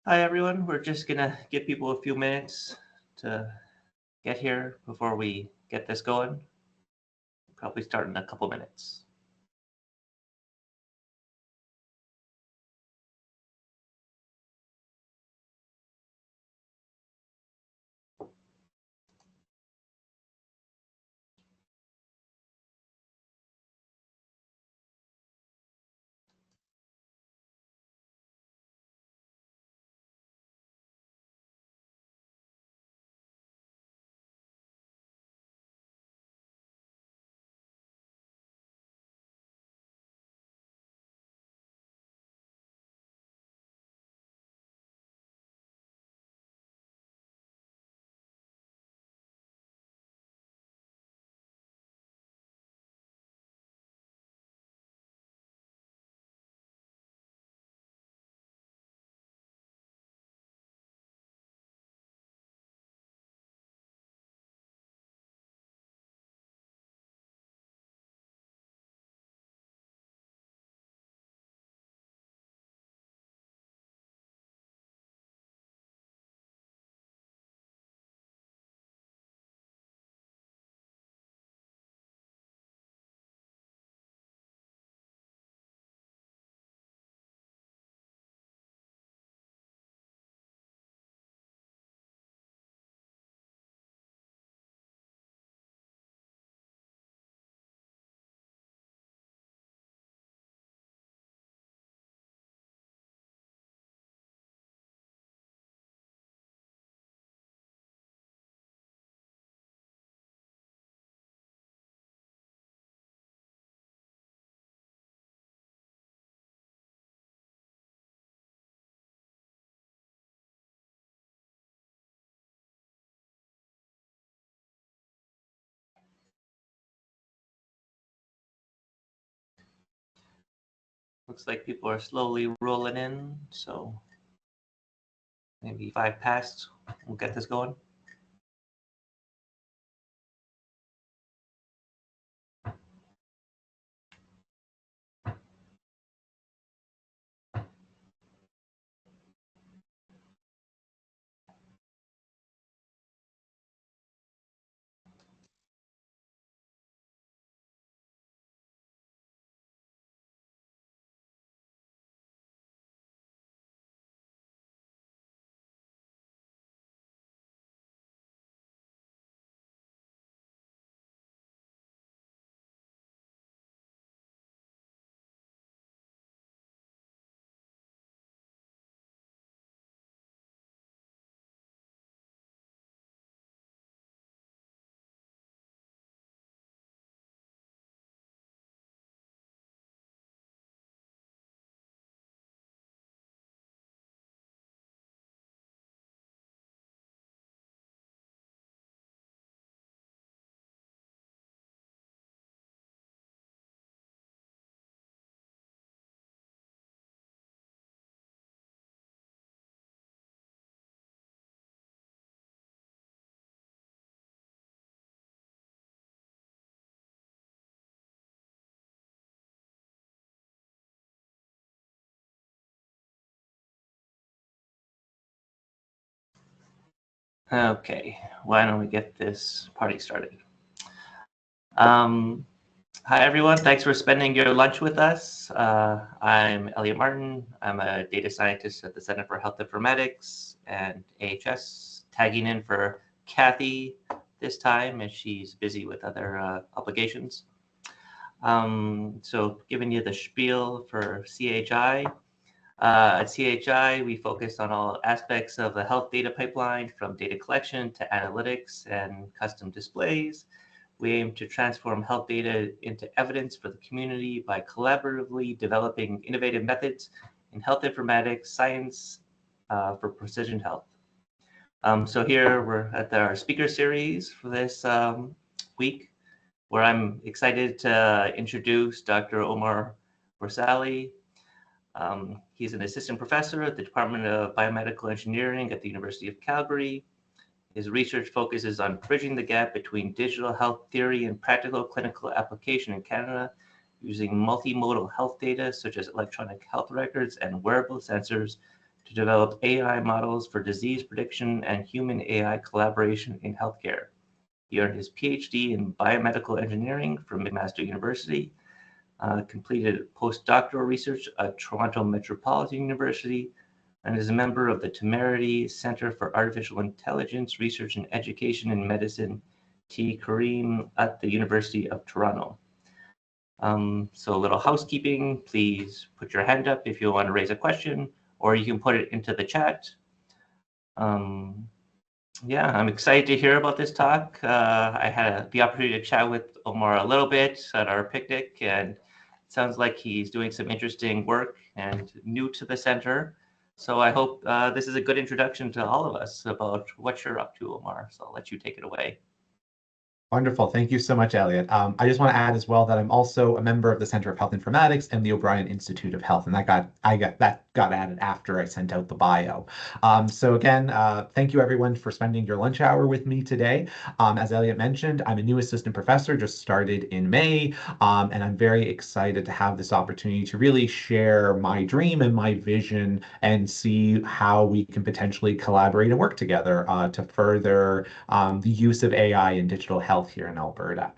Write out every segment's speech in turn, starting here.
Hi, everyone. We're just going to give people a few minutes to get here before we get this going. Probably start in a couple minutes. Looks like people are slowly rolling in, so maybe 5 past, we'll get this going. Okay, why don't we get this party started? Hi, everyone. Thanks for spending your lunch with us. I'm Elliot Martin. I'm a data scientist at the Center for Health Informatics and AHS, tagging in for Kathy this time as she's busy with other obligations. So giving you the spiel for CHI. At CHI, we focus on all aspects of the health data pipeline, from data collection to analytics and custom displays. We aim to transform health data into evidence for the community by collaboratively developing innovative methods in health informatics science for precision health. So here we're at our speaker series for this week, where I'm excited to introduce Dr. Omar Boursalie. He's an assistant professor at the Department of Biomedical Engineering at the University of Calgary. His research focuses on bridging the gap between digital health theory and practical clinical application in Canada, using multimodal health data such as electronic health records and wearable sensors to develop AI models for disease prediction and human AI collaboration in healthcare. He earned his PhD in biomedical engineering from McMaster University, completed postdoctoral research at Toronto Metropolitan University, and is a member of the Temerity Center for Artificial Intelligence Research and Education in Medicine, T. Kareem, at the University of Toronto. So a little housekeeping, please put your hand up if you want to raise a question, or you can put it into the chat. Yeah, I'm excited to hear about this talk. I had the opportunity to chat with Omar a little bit at our picnic, and it sounds like he's doing some interesting work and new to the center. So I hope this is a good introduction to all of us about what you're up to, Omar. So I'll let you take it away. Wonderful. Thank you so much, Elliot. I just want to add as well that I'm also a member of the Center of Health Informatics and the O'Brien Institute of Health, and that got added after I sent out the bio. So again, thank you everyone for spending your lunch hour with me today. As Elliot mentioned, I'm a new assistant professor, just started in May, and I'm very excited to have this opportunity to really share my dream and my vision and see how we can potentially collaborate and work together to further the use of AI in digital health here in Alberta.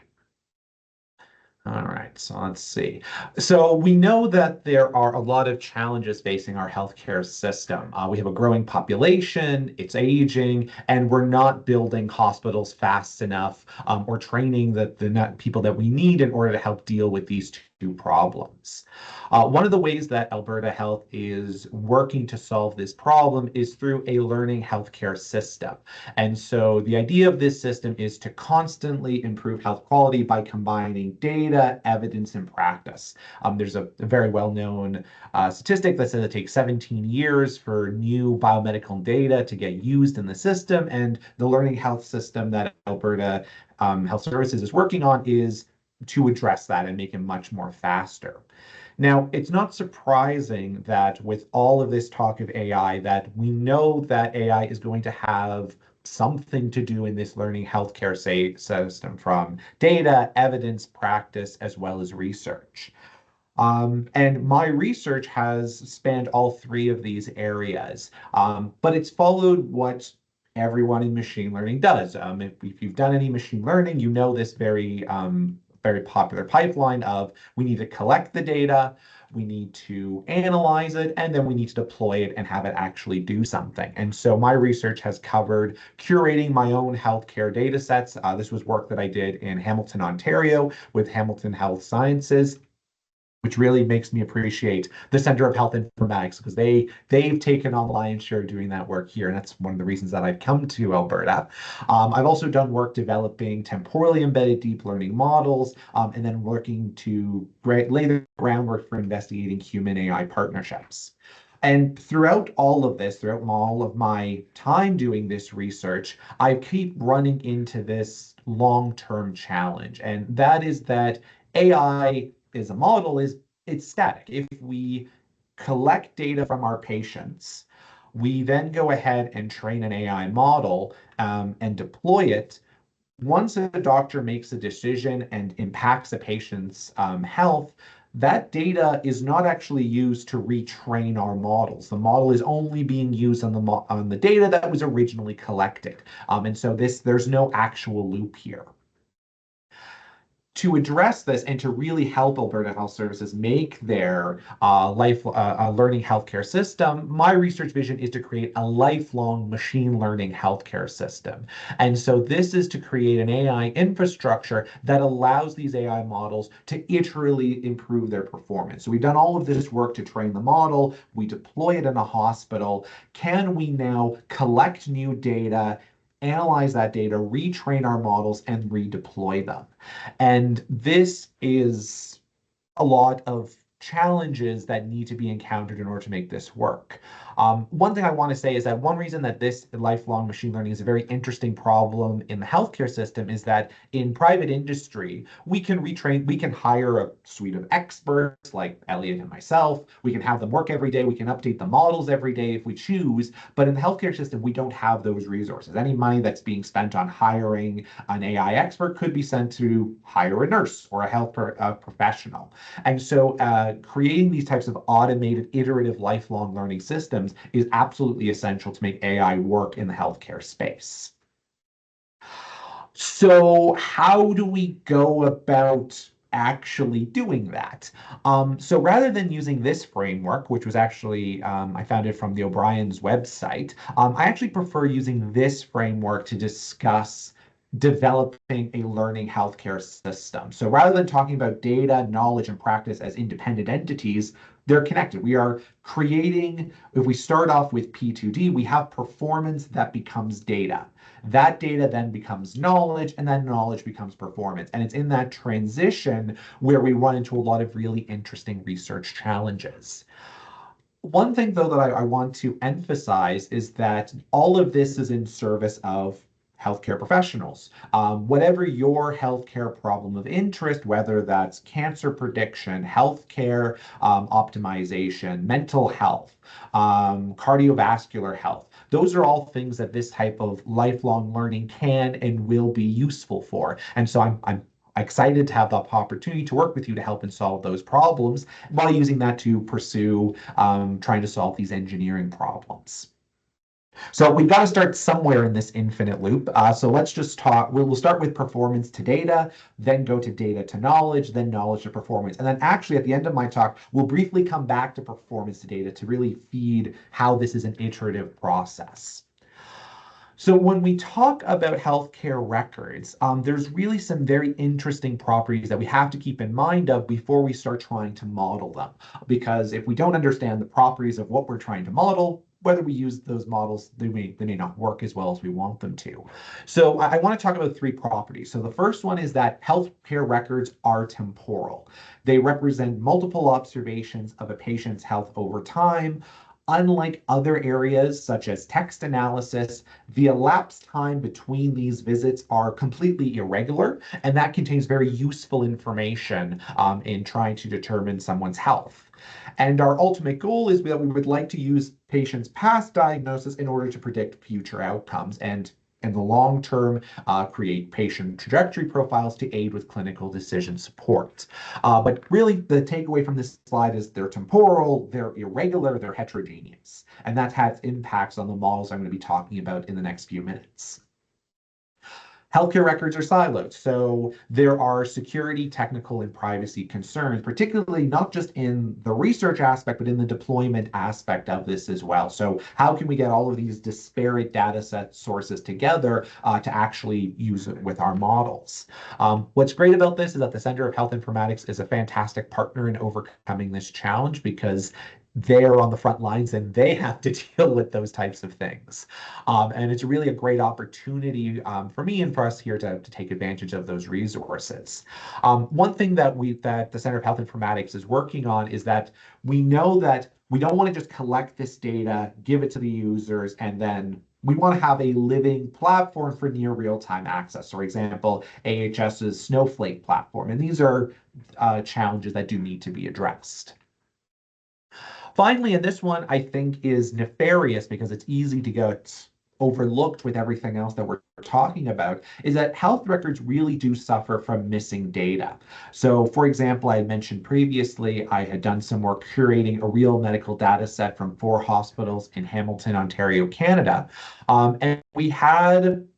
All right, so let's see. So we know that there are a lot of challenges facing our healthcare system. We have a growing population, it's aging, and we're not building hospitals fast enough or training the people that we need in order to help deal with these two problems. One of the ways that Alberta Health is working to solve this problem is through a learning healthcare system. And so the idea of this system is to constantly improve health quality by combining data, evidence, and practice. There's a very well-known statistic that says it takes 17 years for new biomedical data to get used in the system, and the learning health system that Alberta Health Services is working on is to address that and make it much more faster. Now, it's not surprising that with all of this talk of AI, that we know that AI is going to have something to do in this learning healthcare system, from data, evidence, practice, as well as research. And my research has spanned all three of these areas, but it's followed what everyone in machine learning does. If you've done any machine learning, you know this very popular pipeline of we need to collect the data, we need to analyze it, and then we need to deploy it and have it actually do something. And so my research has covered curating my own healthcare data sets. This was work that I did in Hamilton, Ontario with Hamilton Health Sciences, which really makes me appreciate the Center of Health Informatics, because they've taken on the lion's share doing that work here, and that's one of the reasons that I've come to Alberta. I've also done work developing temporally embedded deep learning models, and then working to lay the groundwork for investigating human AI partnerships. And throughout all of this, throughout all of my time doing this research, I keep running into this long-term challenge, and that is that AI is a model it's static. If we collect data from our patients, we then go ahead and train an AI model and deploy it. Once a doctor makes a decision and impacts a patient's health, that data is not actually used to retrain our models. The model is only being used on the data that was originally collected. And so there's no actual loop here. To address this and to really help Alberta Health Services make their learning healthcare system, my research vision is to create a lifelong machine learning healthcare system. And so this is to create an AI infrastructure that allows these AI models to iteratively improve their performance. So we've done all of this work to train the model, we deploy it in a hospital. Can we now collect new data, analyze that data, retrain our models, and redeploy them? And this is a lot of challenges that need to be encountered in order to make this work. One thing I want to say is that one reason that this lifelong machine learning is a very interesting problem in the healthcare system is that in private industry, we can hire a suite of experts like Elliot and myself. We can have them work every day. We can update the models every day if we choose. But in the healthcare system, we don't have those resources. Any money that's being spent on hiring an AI expert could be sent to hire a nurse or a health professional. And so creating these types of automated, iterative, lifelong learning systems is absolutely essential to make AI work in the healthcare space. So how do we go about actually doing that? So rather than using this framework, which was actually, I found it from the O'Brien's website, I actually prefer using this framework to discuss developing a learning healthcare system. So rather than talking about data, knowledge, and practice as independent entities, they're connected. We are creating, if we start off with P2D, we have performance that becomes data. That data then becomes knowledge, and then knowledge becomes performance. And it's in that transition where we run into a lot of really interesting research challenges. One thing, though, that I want to emphasize is that all of this is in service of healthcare professionals. Whatever your healthcare problem of interest, whether that's cancer prediction, healthcare optimization, mental health, cardiovascular health, those are all things that this type of lifelong learning can and will be useful for. And so I'm excited to have the opportunity to work with you to help and solve those problems while using that to pursue trying to solve these engineering problems. So we've got to start somewhere in this infinite loop. So let's just talk, we'll start with performance to data, then go to data to knowledge, then knowledge to performance. And then actually at the end of my talk, we'll briefly come back to performance to data to really feed how this is an iterative process. So when we talk about healthcare records, there's really some very interesting properties that we have to keep in mind of before we start trying to model them. Because if we don't understand the properties of what we're trying to model, whether we use those models, they may not work as well as we want them to. So I want to talk about three properties. So the first one is that healthcare records are temporal. They represent multiple observations of a patient's health over time. Unlike other areas such as text analysis, the elapsed time between these visits are completely irregular, and that contains very useful information in trying to determine someone's health. And our ultimate goal is that we would like to use patients' past diagnosis in order to predict future outcomes and in the long term, create patient trajectory profiles to aid with clinical decision support. But really, the takeaway from this slide is they're temporal, they're irregular, they're heterogeneous. And that has impacts on the models I'm going to be talking about in the next few minutes. Healthcare records are siloed, so there are security, technical, and privacy concerns, particularly not just in the research aspect, but in the deployment aspect of this as well. So how can we get all of these disparate data set sources together to actually use it with our models? What's great about this is that the Center of Health Informatics is a fantastic partner in overcoming this challenge because they're on the front lines and they have to deal with those types of things. And it's really a great opportunity for me and for us here to take advantage of those resources. One thing that the Center of Health Informatics is working on is that we know that we don't want to just collect this data, give it to the users, and then we want to have a living platform for near real-time access. For example, AHS's Snowflake platform. And these are challenges that do need to be addressed. Finally, and this one I think is nefarious because it's easy to get overlooked with everything else that we're talking about, is that health records really do suffer from missing data. So for example, I had mentioned previously, I had done some work curating a real medical data set from 4 hospitals in Hamilton, Ontario, Canada. And we had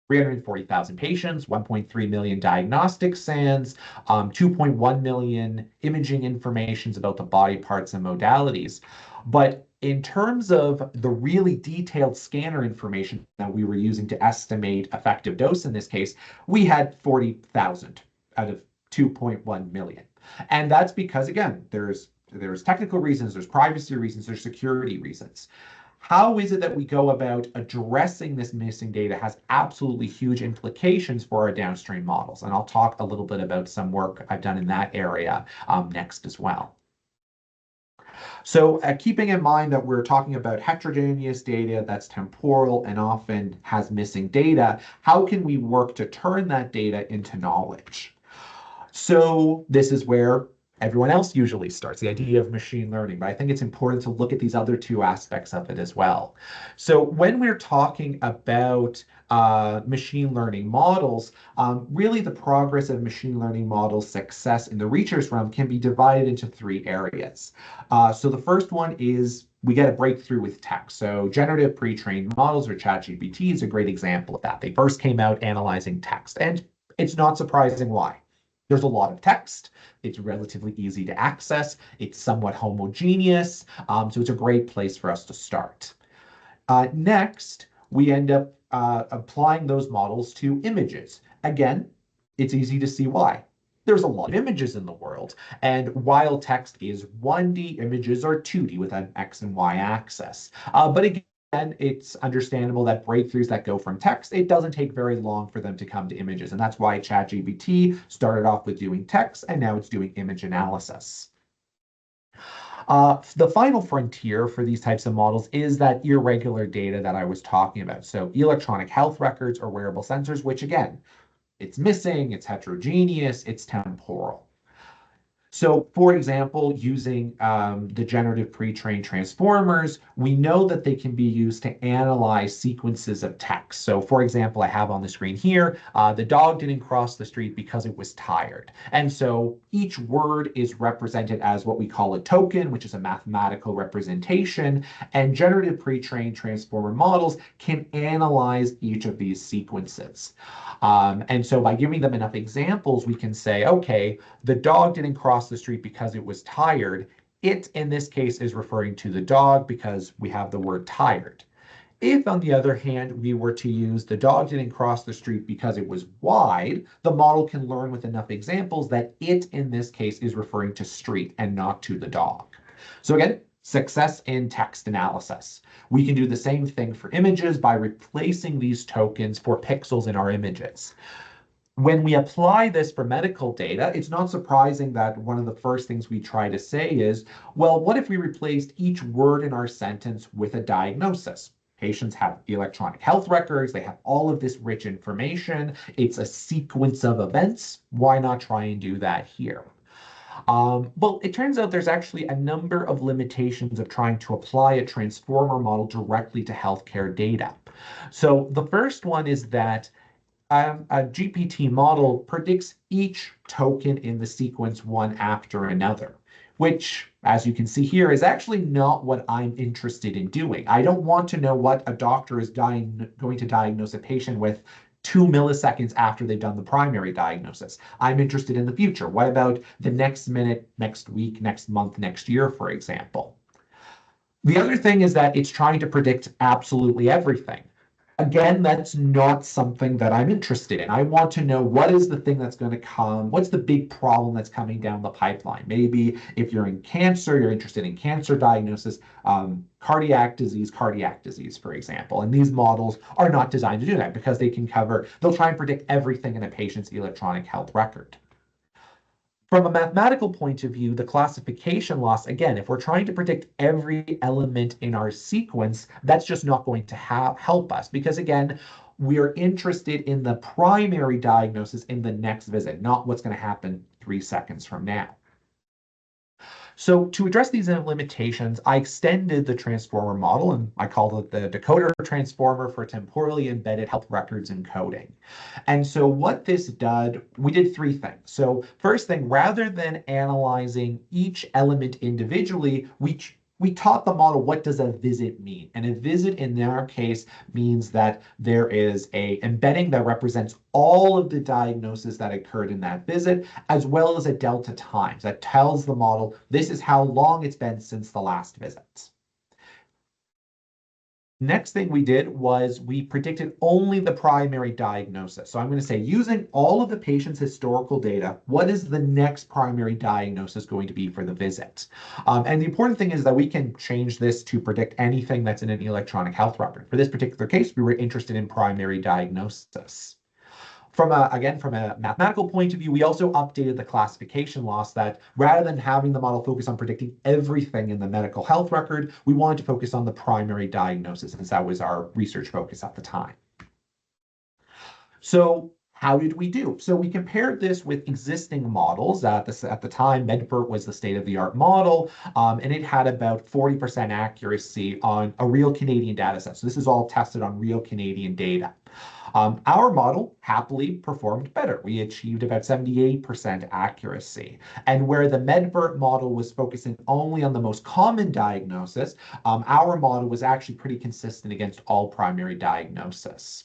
340,000 patients, 1.3 million diagnostic scans, 2.1 million imaging informations about the body parts and modalities. But in terms of the really detailed scanner information that we were using to estimate effective dose in this case, we had 40,000 out of 2.1 million. And that's because, again, there's technical reasons, there's privacy reasons, there's security reasons. How is it that we go about addressing this missing data has absolutely huge implications for our downstream models. And I'll talk a little bit about some work I've done in that area next as well. So keeping in mind that we're talking about heterogeneous data that's temporal and often has missing data, how can we work to turn that data into knowledge? So this is where everyone else usually starts, the idea of machine learning, but I think it's important to look at these other two aspects of it as well. So when we're talking about machine learning models, really the progress of machine learning models success in the research realm can be divided into three areas. So the first one is we get a breakthrough with text. So generative pre-trained models, or ChatGPT, is a great example of that. They first came out analyzing text, and it's not surprising why. There's a lot of text. It's relatively easy to access. It's somewhat homogeneous. So it's a great place for us to start. Next, we end up applying those models to images. Again, it's easy to see why. There's a lot of images in the world, and while text is 1D, images are 2D with an X and Y axis. But again, it's understandable that breakthroughs that go from text, it doesn't take very long for them to come to images. And that's why ChatGPT started off with doing text, and now it's doing image analysis. The final frontier for these types of models is that irregular data that I was talking about. So electronic health records or wearable sensors, which again, it's missing, it's heterogeneous, it's temporal. So for example, using the generative pre-trained transformers, we know that they can be used to analyze sequences of text. So for example, I have on the screen here, the dog didn't cross the street because it was tired. And so each word is represented as what we call a token, which is a mathematical representation. And generative pre-trained transformer models can analyze each of these sequences. And so by giving them enough examples, we can say, okay, the dog didn't cross the street because it was tired. It, in this case, is referring to the dog because we have the word tired. If, on the other hand, we were to use the dog didn't cross the street because it was wide, the model can learn with enough examples that it, in this case, is referring to street and not to the dog. So again, success in text analysis. We can do the same thing for images by replacing these tokens for pixels in our images. When we apply this for medical data, it's not surprising that one of the first things we try to say is, well, what if we replaced each word in our sentence with a diagnosis? Patients have electronic health records. They have all of this rich information. It's a sequence of events. Why not try and do that here? Well, it turns out there's actually a number of limitations of trying to apply a transformer model directly to healthcare data. So the first one is that a GPT model predicts each token in the sequence one after another, which, as you can see here, is actually not what I'm interested in doing. I don't want to know what a doctor is going to diagnose a patient with 2 milliseconds after they've done the primary diagnosis. I'm interested in the future. What about the next minute, next week, next month, next year, for example? The other thing is that it's trying to predict absolutely everything. Again, that's not something that I'm interested in. I want to know what is the thing that's going to come, what's the big problem that's coming down the pipeline. Maybe if you're in cancer, you're interested in cancer diagnosis, cardiac disease, for example. And these models are not designed to do that because they'll try and predict everything in a patient's electronic health record. From a mathematical point of view, the classification loss, again, if we're trying to predict every element in our sequence, that's just not going to help us because, again, we're interested in the primary diagnosis in the next visit, not what's going to happen 3 seconds from now. So to address these limitations, I extended the transformer model, and I called it the decoder transformer for temporally embedded health records encoding. And so what this did, we did 3 things. So first thing, rather than analyzing each element individually, we taught the model what does a visit mean. And a visit in our case means that there is a embedding that represents all of the diagnoses that occurred in that visit, as well as a delta times that tells the model this is how long it's been since the last visit. Next thing we did was we predicted only the primary diagnosis. So I'm going to say, using all of the patient's historical data, what is the next primary diagnosis going to be for the visit? And the important thing is that we can change this to predict anything that's in an electronic health record. For this particular case, we were interested in primary diagnosis. From a mathematical point of view, we also updated the classification loss that rather than having the model focus on predicting everything in the medical health record, we wanted to focus on the primary diagnosis, since that was our research focus at the time. So How did we do? So we compared this with existing models. At the time, Medford was the state-of-the-art model, and it had about 40% accuracy on a real Canadian data set. So this is all tested on real Canadian data. Our model happily performed better. We achieved about 78% accuracy. And where the Medford model was focusing only on the most common diagnosis, our model was actually pretty consistent against all primary diagnosis.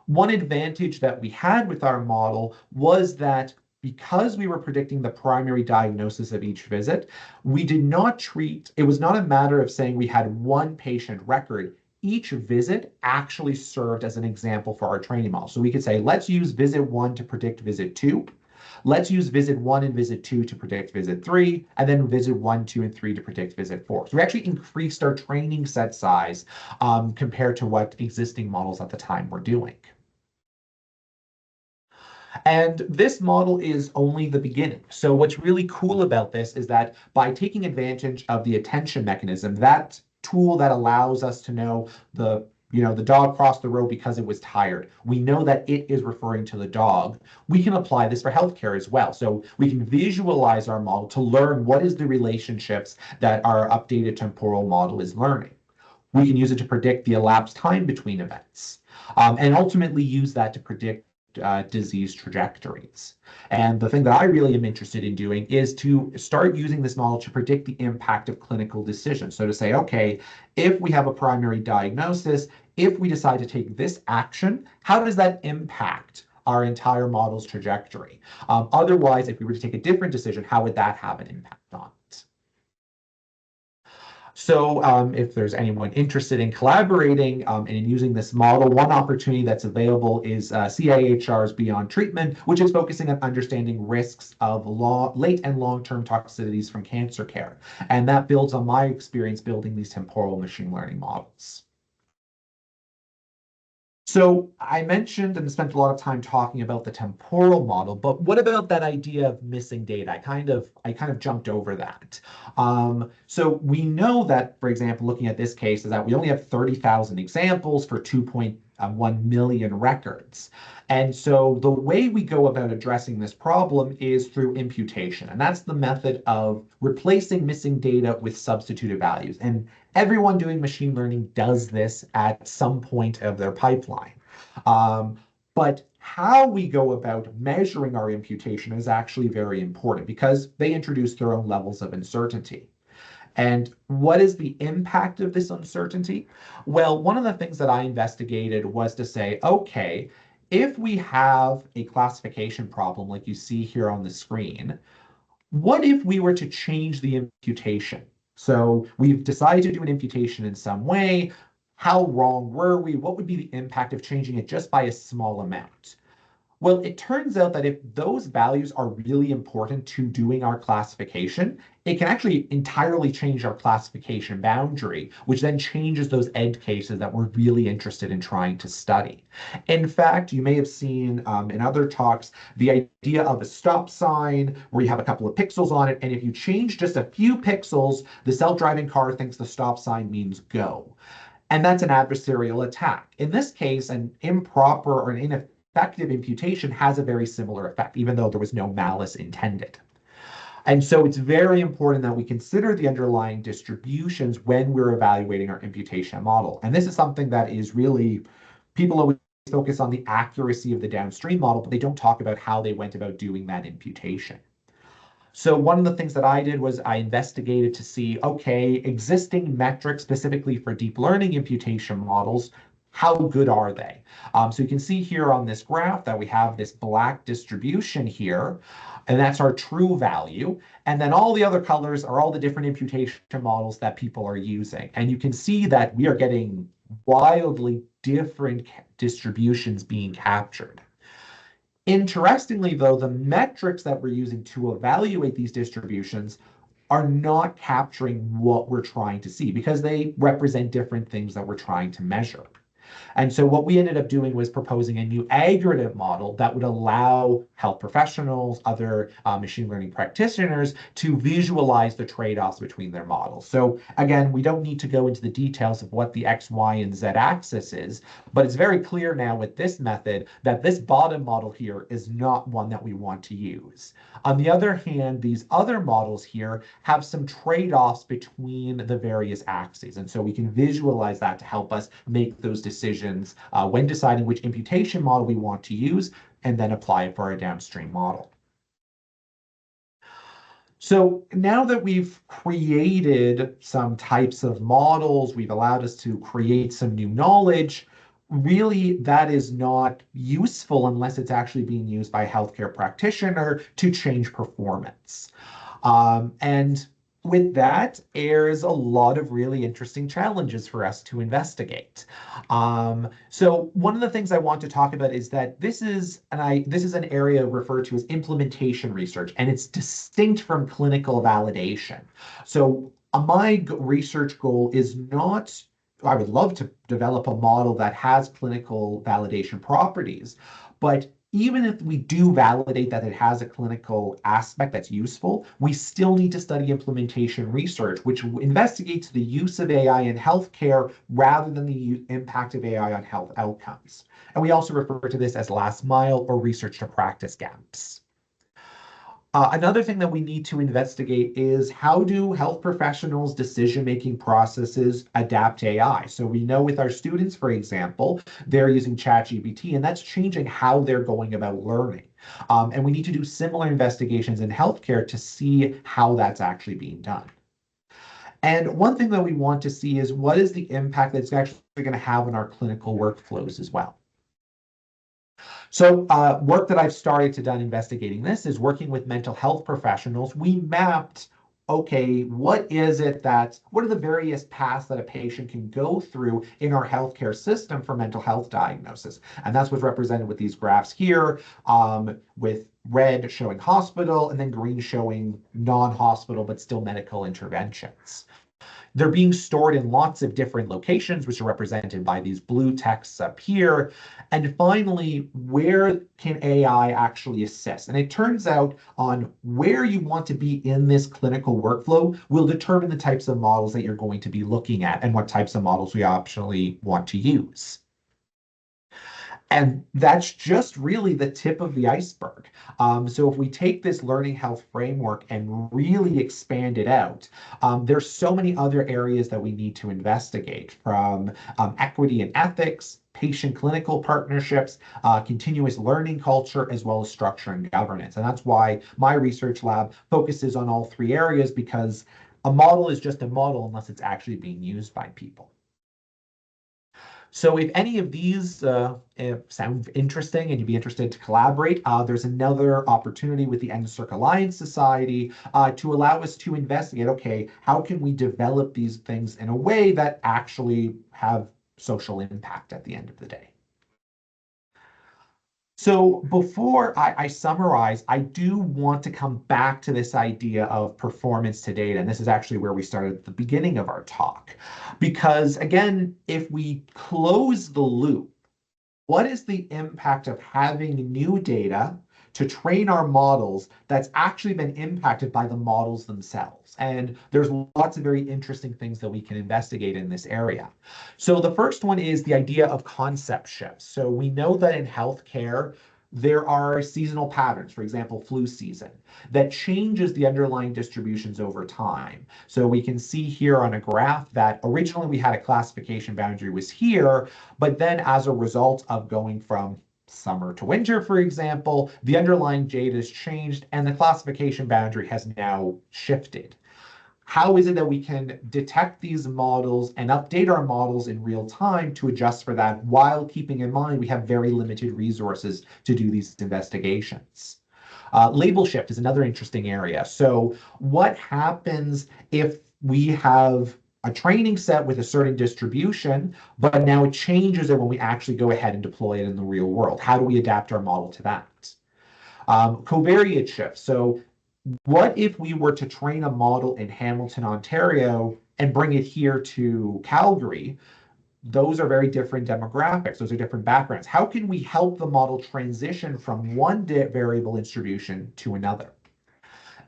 One advantage that we had with our model was that because we were predicting the primary diagnosis of each visit, we did not treat, it was not a matter of saying we had one patient record. Each visit actually served as an example for our training model. So we could say, let's use visit 1 to predict visit 2. Let's use visit 1 and visit 2 to predict visit 3, and then visit 1, 2, and 3 to predict visit 4. So we actually increased our training set size compared to what existing models at the time were doing. And this model is only the beginning. So what's really cool about this is that by taking advantage of the attention mechanism, that tool that allows us to know the dog crossed the road because it was tired. We know that it is referring to the dog. We can apply this for healthcare as well. So we can visualize our model to learn what is the relationships that our updated temporal model is learning. We can use it to predict the elapsed time between events, and ultimately use that to predict disease trajectories. And the thing that I really am interested in doing is to start using this model to predict the impact of clinical decisions. So to say, okay, if we have a primary diagnosis, if we decide to take this action, how does that impact our entire model's trajectory? Otherwise, if we were to take a different decision, how would that have an impact on it? So if there's anyone interested in collaborating and in using this model, one opportunity that's available is CIHR's Beyond Treatment, which is focusing on understanding risks of late and long-term toxicities from cancer care. And that builds on my experience building these temporal machine learning models. So I mentioned and spent a lot of time talking about the temporal model, but what about that idea of missing data? I kind of jumped over that. So we know that, for example, looking at this case, is that we only have 30,000 examples for 2.1 million records. And so the way we go about addressing this problem is through imputation. And that's the method of replacing missing data with substituted values. And everyone doing machine learning does this at some point of their pipeline. But how we go about measuring our imputation is actually very important because they introduce their own levels of uncertainty. And what is the impact of this uncertainty? Well, one of the things that I investigated was to say, okay, if we have a classification problem like you see here on the screen, what if we were to change the imputation? So we've decided to do an imputation in some way. How wrong were we? What would be the impact of changing it just by a small amount? Well, it turns out that if those values are really important to doing our classification, it can actually entirely change our classification boundary, which then changes those edge cases that we're really interested in trying to study. In fact, you may have seen in other talks the idea of a stop sign where you have a couple of pixels on it, and if you change just a few pixels, the self-driving car thinks the stop sign means go. And that's an adversarial attack. In this case, an improper or an ineffective imputation has a very similar effect, even though there was no malice intended. And so it's very important that we consider the underlying distributions when we're evaluating our imputation model. And this is something that is really, people always focus on the accuracy of the downstream model, but they don't talk about how they went about doing that imputation. So one of the things that I did was I investigated to see, okay, existing metrics specifically for deep learning imputation models, how good are they? So you can see here on this graph that we have this black distribution here, and that's our true value. And then all the other colors are all the different imputation models that people are using. And you can see that we are getting wildly different distributions being captured. Interestingly, though, the metrics that we're using to evaluate these distributions are not capturing what we're trying to see because they represent different things that we're trying to measure. And so what we ended up doing was proposing a new aggregative model that would allow health professionals, other machine learning practitioners to visualize the trade-offs between their models. So again, we don't need to go into the details of what the X, Y, and Z axis is, but it's very clear now with this method that this bottom model here is not one that we want to use. On the other hand, these other models here have some trade-offs between the various axes. And so we can visualize that to help us make those decisions when deciding which imputation model we want to use and then apply it for our downstream model. So now that we've created some types of models, we've allowed us to create some new knowledge, really that is not useful unless it's actually being used by a healthcare practitioner to change performance. And with that, there's a lot of really interesting challenges for us to investigate. So one of the things I want to talk about is that this is an area referred to as implementation research, and it's distinct from clinical validation. So my research goal is not, I would love to develop a model that has clinical validation properties, but even if we do validate that it has a clinical aspect that's useful, we still need to study implementation research, which investigates the use of AI in healthcare rather than the impact of AI on health outcomes. And we also refer to this as last mile or research to practice gaps. Another thing that we need to investigate is how do health professionals' decision-making processes adapt to AI? So we know with our students, for example, they're using ChatGPT, and that's changing how they're going about learning. And we need to do similar investigations in healthcare to see how that's actually being done. And one thing that we want to see is what is the impact that's actually going to have on our clinical workflows as well. So work that I've started to done investigating this is working with mental health professionals. We mapped, okay, what are the various paths that a patient can go through in our healthcare system for mental health diagnosis? And that's what's represented with these graphs here, with red showing hospital and then green showing non-hospital, but still medical interventions. They're being stored in lots of different locations, which are represented by these blue texts up here. And finally, where can AI actually assist? And it turns out on where you want to be in this clinical workflow will determine the types of models that you're going to be looking at and what types of models we optionally want to use. And that's just really the tip of the iceberg. So if we take this learning health framework and really expand it out, there's so many other areas that we need to investigate, from equity and ethics, patient clinical partnerships, continuous learning culture, as well as structure and governance. And that's why my research lab focuses on all three areas, because a model is just a model unless it's actually being used by people. So if any of these sound interesting and you'd be interested to collaborate, there's another opportunity with the NSERC Alliance Society to allow us to investigate, okay, how can we develop these things in a way that actually have social impact at the end of the day? So before I summarize, I do want to come back to this idea of performance to data. And this is actually where we started at the beginning of our talk. Because again, if we close the loop, what is the impact of having new data to train our models that's actually been impacted by the models themselves? And there's lots of very interesting things that we can investigate in this area. So the first one is the idea of concept shifts. So we know that in healthcare, there are seasonal patterns, for example, flu season, that changes the underlying distributions over time. So we can see here on a graph that originally we had a classification boundary was here, but then as a result of going from summer to winter, for example, the underlying data has changed and the classification boundary has now shifted. How is it that we can detect these models and update our models in real time to adjust for that, while keeping in mind we have very limited resources to do these investigations? Label shift is another interesting area. So what happens if we have a training set with a certain distribution, but now it changes it when we actually go ahead and deploy it in the real world? How do we adapt our model to that? Covariate shift. So what if we were to train a model in Hamilton, Ontario, and bring it here to Calgary? those are very different demographics. Those are different backgrounds. How can we help the model transition from one variable distribution to another?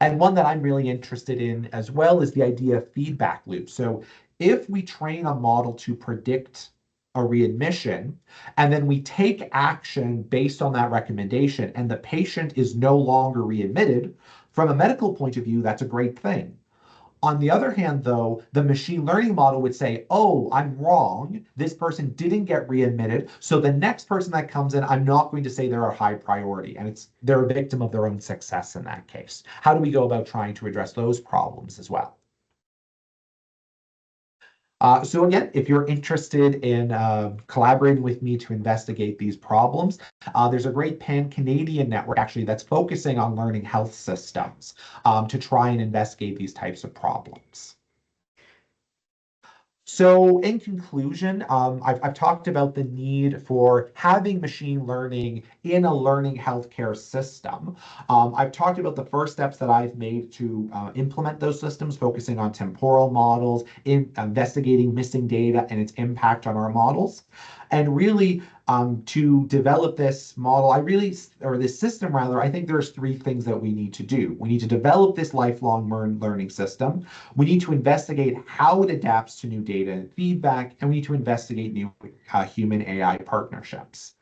And one that I'm really interested in as well is the idea of feedback loops. So if we train a model to predict a readmission, and then we take action based on that recommendation, and the patient is no longer readmitted, from a medical point of view, that's a great thing. On the other hand, though, the machine learning model would say, oh, I'm wrong. This person didn't get readmitted. So the next person that comes in, I'm not going to say they're a high priority. And they're a victim of their own success in that case. How do we go about trying to address those problems as well? So again, if you're interested in collaborating with me to investigate these problems, there's a great pan-Canadian network actually that's focusing on learning health systems to try and investigate these types of problems. So in conclusion, I've talked about the need for having machine learning in a learning healthcare system. I've talked about the first steps that I've made to implement those systems, focusing on temporal models, investigating missing data and its impact on our models. And really, to develop this model, or this system rather, I think there's three things that we need to do. We need to develop this lifelong learning system. We need to investigate how it adapts to new data and feedback, and we need to investigate new human AI partnerships.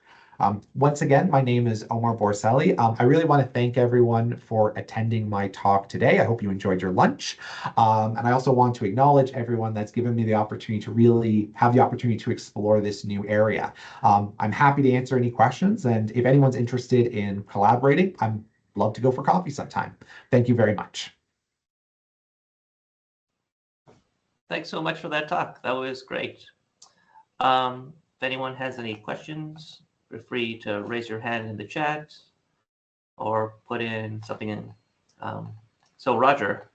Once again, my name is Omar Boursalie. I really want to thank everyone for attending my talk today. I hope you enjoyed your lunch. And I also want to acknowledge everyone that's given me the opportunity to really have the opportunity to explore this new area. I'm happy to answer any questions. And if anyone's interested in collaborating, I'd love to go for coffee sometime. Thank you very much. Thanks so much for that talk. That was great. If anyone has any questions, feel free to raise your hand in the chat or put in something in. So Roger,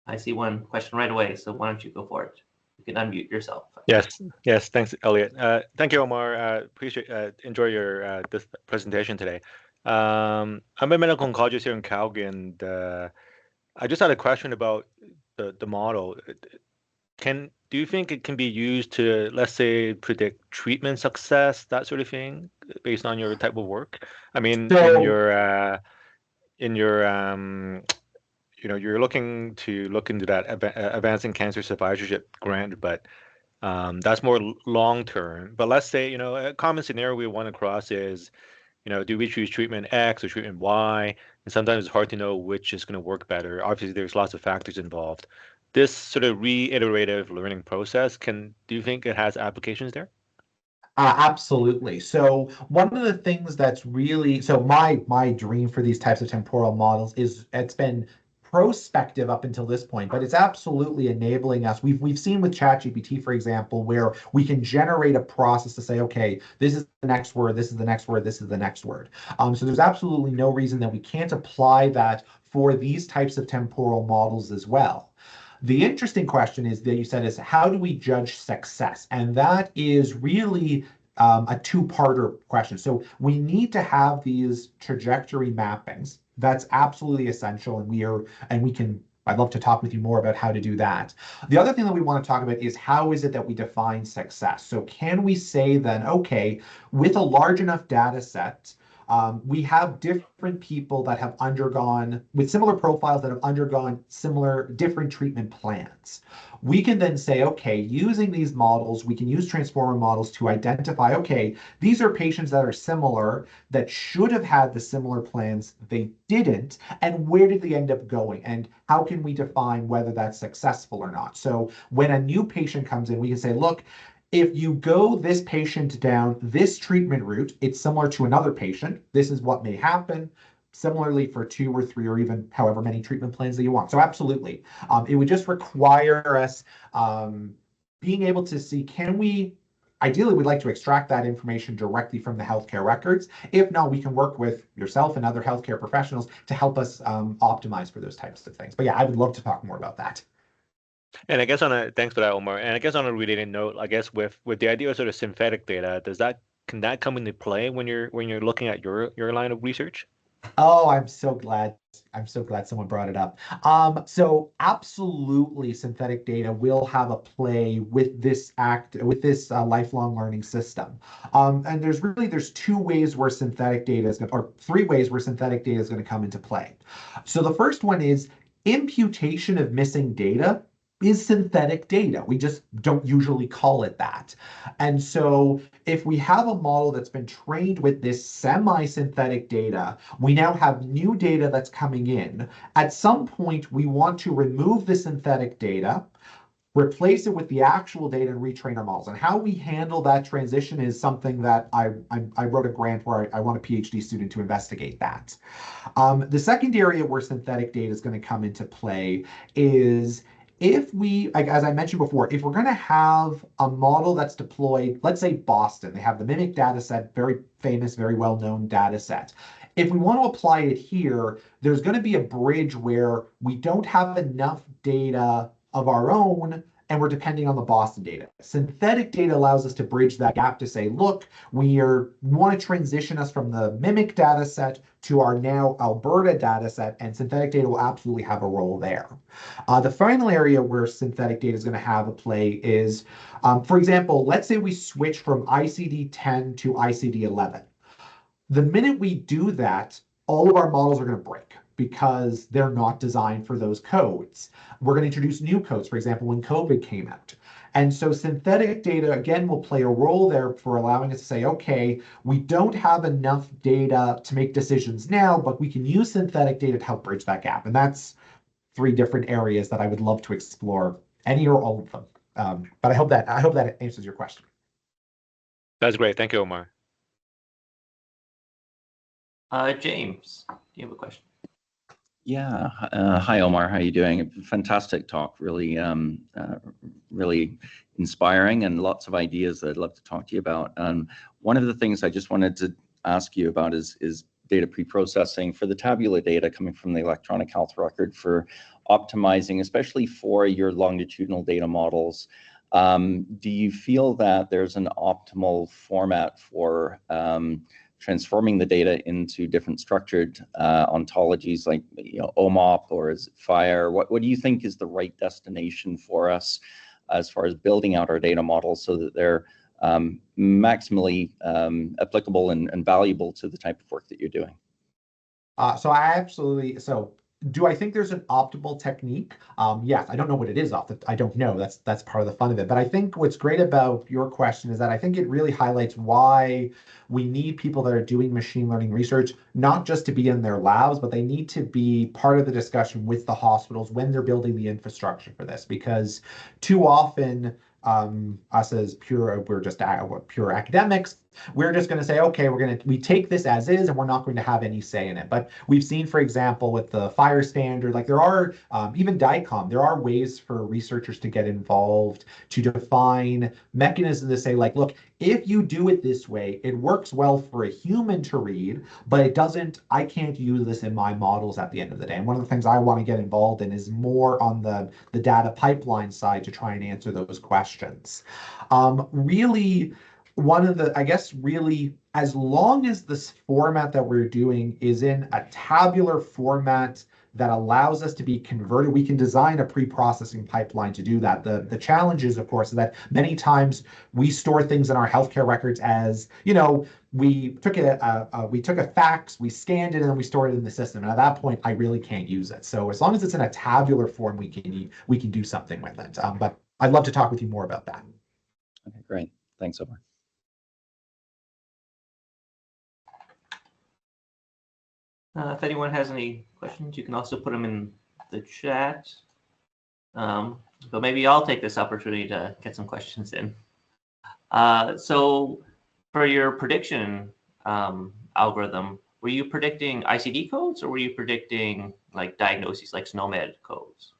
I see one question right away, so why don't you go for it? You can unmute yourself. Yes, thanks, Elliot. Thank you, Omar. Enjoy your this presentation today. I'm a medical oncologist here in Calgary, and I just had a question about the model. Do you think it can be used to, let's say, predict treatment success, that sort of thing, based on your type of work? I mean, So, you're looking to look into that advancing cancer survivorship grant, but that's more long term. But let's say, a common scenario we run across is, do we choose treatment X or treatment Y? And sometimes it's hard to know which is going to work better. Obviously, there's lots of factors involved. This sort of reiterative learning process, do you think it has applications there? Absolutely. So one of the things that's really, so my dream for these types of temporal models is it's been prospective up until this point, but it's absolutely enabling us. We've seen with ChatGPT, for example, where we can generate a process to say, okay, this is the next word, this is the next word, this is the next word. So there's absolutely no reason that we can't apply that for these types of temporal models as well. The interesting question is that you said is how do we judge success? And that is really a two-parter question. So we need to have these trajectory mappings. That's absolutely essential, I'd love to talk with you more about how to do that. The other thing that we want to talk about is how is it that we define success? So can we say then, okay, with a large enough data set, we have different people that have undergone, with similar profiles that have undergone different treatment plans. We can then say, okay, using these models, we can use transformer models to identify, okay, these are patients that are similar, that should have had the similar plans, they didn't, and where did they end up going? And how can we define whether that's successful or not? So when a new patient comes in, we can say, look, if you go this patient down this treatment route, it's similar to another patient. This is what may happen. Similarly for 2 or 3 or even however many treatment plans that you want. So absolutely, it would just require us being able to see, ideally we'd like to extract that information directly from the healthcare records. If not, we can work with yourself and other healthcare professionals to help us optimize for those types of things. But yeah, I would love to talk more about that. And I guess thanks for that, Omar. And I guess on a related note, I guess with the idea of sort of synthetic data, can that come into play when you're looking at your line of research? Oh, I'm so glad. I'm so glad someone brought it up. So absolutely, synthetic data will have a play with this lifelong learning system. And there's two ways where synthetic data is going, or three ways where synthetic data is going to come into play. So the first one is imputation of missing data is synthetic data. We just don't usually call it that. And so if we have a model that's been trained with this semi-synthetic data, we now have new data that's coming in. At some point, we want to remove the synthetic data, replace it with the actual data, and retrain our models. And how we handle that transition is something that I wrote a grant where I want a PhD student to investigate that. The second area where synthetic data is going to come into play is if we, like, as I mentioned before, if we're going to have a model that's deployed, let's say Boston, they have the mimic data set, very famous, very well-known data set. If we want to apply it here, there's going to be a bridge where we don't have enough data of our own and we're depending on the Boston data. Synthetic data allows us to bridge that gap to say, look, we want to transition us from the mimic data set to our now Alberta data set, and synthetic data will absolutely have a role there. The final area where synthetic data is going to have a play is, for example, let's say we switch from ICD-10 to ICD-11. The minute we do that, all of our models are going to break because they're not designed for those codes. We're going to introduce new codes, for example, when COVID came out. And so synthetic data, again, will play a role there for allowing us to say, okay, we don't have enough data to make decisions now, but we can use synthetic data to help bridge that gap. And that's three different areas that I would love to explore, any or all of them. But I hope that answers your question. That's great. Thank you, Omar. James, do you have a question? Yeah. Hi, Omar. How are you doing? Fantastic talk. Really, really inspiring, and lots of ideas that I'd love to talk to you about. One of the things I just wanted to ask you about is data pre-processing for the tabular data coming from the electronic health record for optimizing, especially for your longitudinal data models. Do you feel that there's an optimal format for transforming the data into different structured ontologies like OMOP, or is it FHIR? What do you think is the right destination for us as far as building out our data models so that they're maximally applicable and valuable to the type of work that you're doing? Do I think there's an optimal technique? Yes, I don't know what it is I don't know. That's part of the fun of it. But I think what's great about your question is that I think it really highlights why we need people that are doing machine learning research, not just to be in their labs, but they need to be part of the discussion with the hospitals when they're building the infrastructure for this. Because too often, us as we're just pure academics, we're just going to say, okay, we take this as is, and we're not going to have any say in it. But we've seen, for example, with the FHIR standard, like there are even DICOM, there are ways for researchers to get involved to define mechanisms to say, like, look, if you do it this way, it works well for a human to read, but it doesn't. I can't use this in my models at the end of the day. And one of the things I want to get involved in is more on the data pipeline side to try and answer those questions. Really, as long as this format that we're doing is in a tabular format that allows us to be converted, we can design a pre-processing pipeline to do that. The challenge is, of course, that many times we store things in our healthcare records as, we took a fax, we scanned it, and then we stored it in the system. And at that point, I really can't use it. So as long as it's in a tabular form, we can do something with it. But I'd love to talk with you more about that. Okay, great. Thanks, Omar. If anyone has any questions, you can also put them in the chat. But maybe I'll take this opportunity to get some questions in. So for your prediction algorithm, were you predicting ICD codes, or were you predicting like diagnoses like SNOMED codes?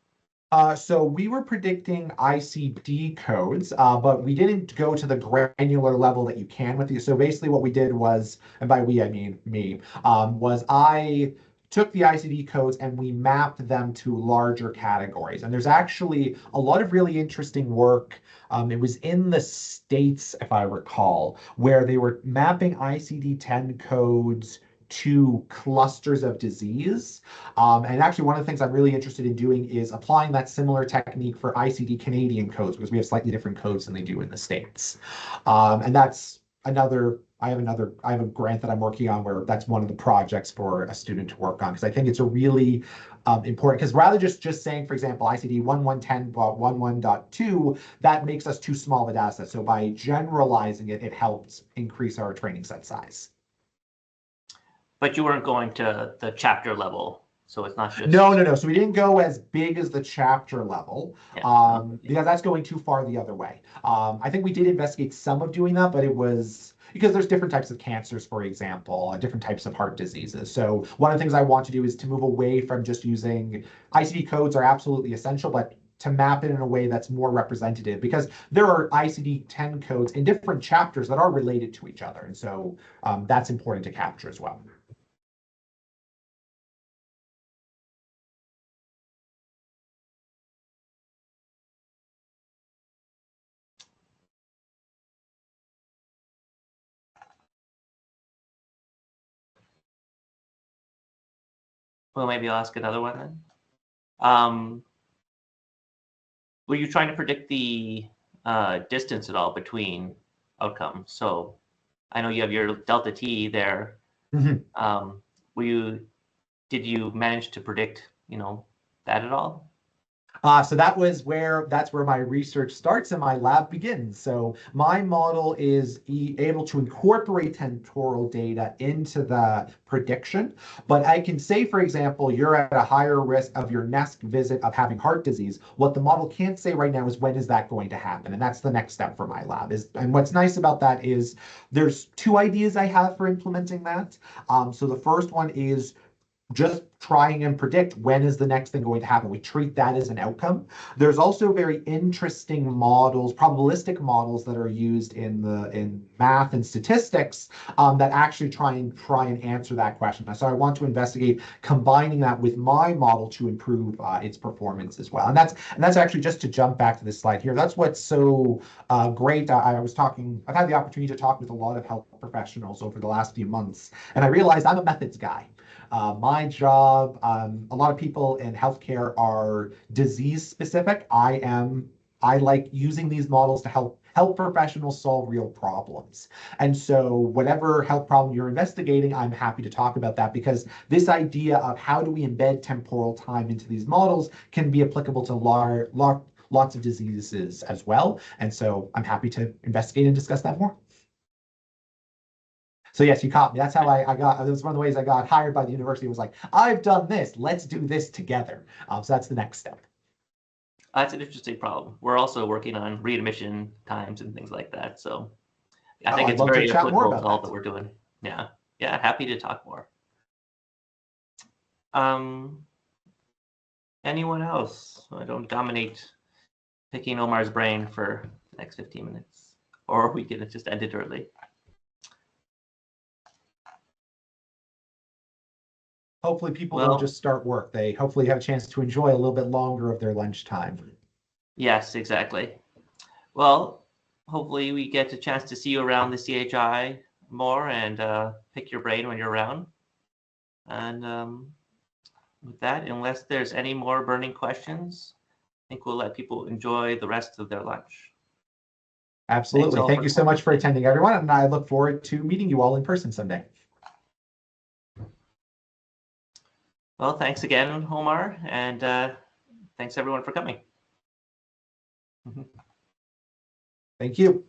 So we were predicting ICD codes, but we didn't go to the granular level that you can with these. So basically what we did was, and by we, I mean me, was I took the ICD codes and we mapped them to larger categories. And there's actually a lot of really interesting work. It was in the States, if I recall, where they were mapping ICD-10 codes to clusters of disease. And actually, one of the things I'm really interested in doing is applying that similar technique for ICD Canadian codes, because we have slightly different codes than they do in the States. And that's another, I have a grant that I'm working on where that's one of the projects for a student to work on, because I think it's a really important, because rather just saying, for example, ICD 1110.11.2, that makes us too small of a data set. So by generalizing it, it helps increase our training set size. But you weren't going to the chapter level, so it's not just... No. So we didn't go as big as the chapter level, Yeah. because that's going too far the other way. I think we did investigate some of doing that, but it was because there's different types of cancers, for example, different types of heart diseases. So one of the things I want to do is to move away from just using ICD codes are absolutely essential, but to map it in a way that's more representative, because there are ICD-10 codes in different chapters that are related to each other. And so that's important to capture as well. Well, maybe I'll ask another one then. Were you trying to predict the distance at all between outcomes? So I know you have your delta T there. Mm-hmm. Did you manage to predict, that at all? So that's where my research starts and my lab begins. So my model is able to incorporate temporal data into the prediction, but I can say, for example, you're at a higher risk of your next visit of having heart disease. What the model can't say right now is when is that going to happen, and that's the next step for my lab. And what's nice about that is there's two ideas I have for implementing that. So the first one is just trying and predict when is the next thing going to happen. We treat that as an outcome. There's also very interesting models, probabilistic models that are used in math and statistics that actually try and answer that question. So I want to investigate combining that with my model to improve its performance as well. And that's actually, just to jump back to this slide here, that's what's so great. I've had the opportunity to talk with a lot of health professionals over the last few months, and I realized I'm a methods guy. My job, a lot of people in healthcare are disease specific. I like using these models to help professionals solve real problems. And so whatever health problem you're investigating, I'm happy to talk about that, because this idea of how do we embed temporal time into these models can be applicable to lots of diseases as well. And so I'm happy to investigate and discuss that more. So yes, you caught me. That's how I got, it was one of the ways I got hired by the university. It was like, I've done this, let's do this together. So that's the next step. That's an interesting problem. We're also working on readmission times and things like that. So I think it's very applicable to all that we're doing. Yeah, happy to talk more. Anyone else? I don't dominate picking Omar's brain for the next 15 minutes, or we can just end it early. Hopefully people don't just start work. They hopefully have a chance to enjoy a little bit longer of their lunchtime. Yes, exactly. Well, hopefully we get a chance to see you around the CHI more and pick your brain when you're around. And with that, unless there's any more burning questions, I think we'll let people enjoy the rest of their lunch. Absolutely. Thank you so much for attending, everyone. And I look forward to meeting you all in person someday. Well, thanks again, Omar, and thanks everyone for coming. Thank you.